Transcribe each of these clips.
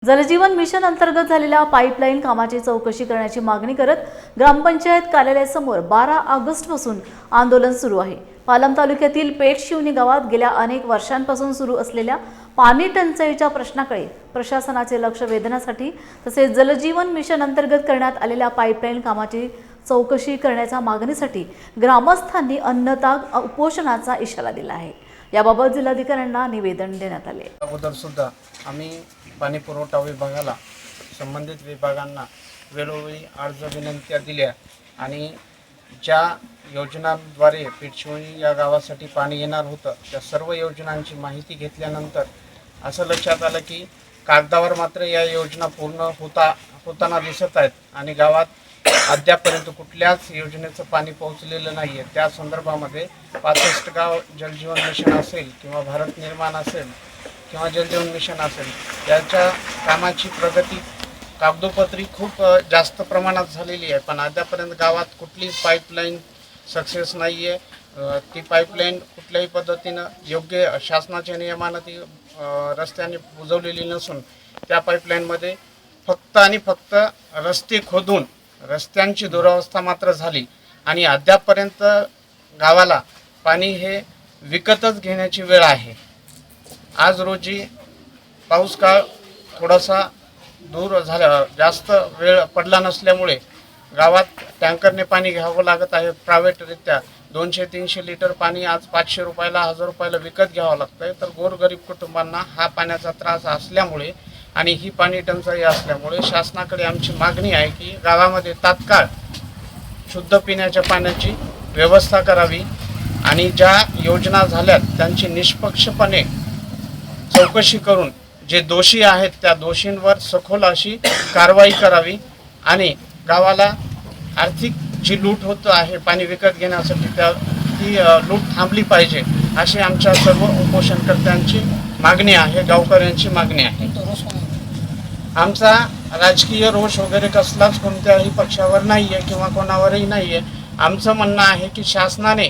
जलजीवन mission अंतर्गत झालेल्या pipeline कामाची चौकशी करण्याची मागणी करत ग्रामपंचायत कार्यालयासमोर 12 ऑगस्टपासून आंदोलन सुरू आहे। पालम तालुक्यातील पेठशिवणी गावात गेल्या अनेक वर्षांपासून सुरू असलेल्या पाणी टंचाईच्या प्रश्नाकडे प्रशासनाचे लक्ष वेधण्यासाठी तसेच जलजीवन मिशन अंतर्गत करण्यात आलेल्या पाईपलाईन कामाची चौकशी करण्याच्या मागणीसाठी ग्रामस्थांनी अन्नताग उपोषणाचा इशारा दिला आहे। याबाबत जिल्हाधिकाऱ्यांना निवेदन देण्यात आले। अगोदर सुद्धा आम्ही पाणी पुरवठा विभागाला संबंधित विभागांना वेळोवेळी अर्ज विनंत्या दिल्या आणि ज्या योजनांद्वारे पेठशिवणी या गावासाठी पाणी येणार होतं त्या सर्व योजनांची माहिती घेतल्यानंतर असं लक्षात आलं की कागदावर मात्र या योजना पूर्ण होताना दिसत आहेत आणि गावात अद्यापर्यंत कुठल्याच योजनेचं पाणी पोहोचलेलं नाही आहे। त्या संदर्भामध्ये 65 गाव जलजीवन मिशन असेल किंवा भारत निर्माण असेल किंवा जलजीवन मिशन असेल याच्या कामाची प्रगती कागदोपत्री खूप जास्त प्रमाणात झालेली आहे, पण अद्यापर्यंत गावात कुठलीच पाईपलाईन सक्सेस नाही आहे। ती पाईपलाईन कुठल्याही पद्धतीनं योग्य शासनाच्या नियमानं ती रस्त्याने बुजवलेली नसून त्या पाईपलाईनमध्ये फक्त आणि फक्त रस्ते खोदून रस्त्यांची दुरावस्था मात्र झाली आणि अद्यापर्यंत गावाला पाणी हे विकतच घेण्याची वेळ आहे। आज रोजी पाऊस काळ थोडासा दूर झाला, जास्त वेळ पडला नसल्यामुळे गावात टँकरने पाणी घ्यावं लागत आहे। प्रायव्हेटरित्या 200-300 लिटर पाणी आज 500 रुपयाला 1000 रुपयाला विकत घ्यावं लागतं आहे। तर गोरगरीब कुटुंबांना हा पाण्याचा त्रास असल्यामुळे आणि ही पाणी टंचाई असल्यामुळे शासनाकडे आमची मागणी आहे की गावामध्ये तात्काळ शुद्ध पिण्याच्या पाण्याची व्यवस्था करावी आणि ज्या योजना झाल्यात त्यांची निष्पक्षपणे चौकशी करून जे दोषी आहेत त्या दोषींवर सखोल अशी कारवाई करावी आणि गावाला आर्थिक जी लूट होत आहे पाणी विकत घेण्यासाठी ती लूट थांबली पाहिजे अशी आमच्या सर्व उपोषणकर्त्यांची मागणी आहे, गावकऱ्यांची मागणी आहे। आमचा राजकीय रोष वगैरे कसलाच कोणत्याही पक्षावर नाही आहे किंवा कोणावरही नाही आहे। आमचं म्हणणं आहे की शासनाने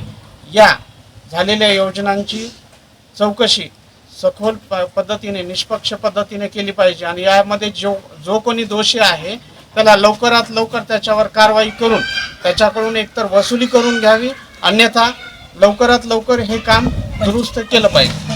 या झालेल्या योजनांची चौकशी सखोल पद्धतीने निष्पक्ष पद्धतीने केली पाहिजे आणि यामध्ये जो कोणी दोषी आहे त्याला लवकरात लवकर त्याच्यावर कारवाई करून त्याच्याकडून एकतर वसुली करून घ्यावी, अन्यथा लवकरात लवकर हे काम दुरुस्त केलं पाहिजे।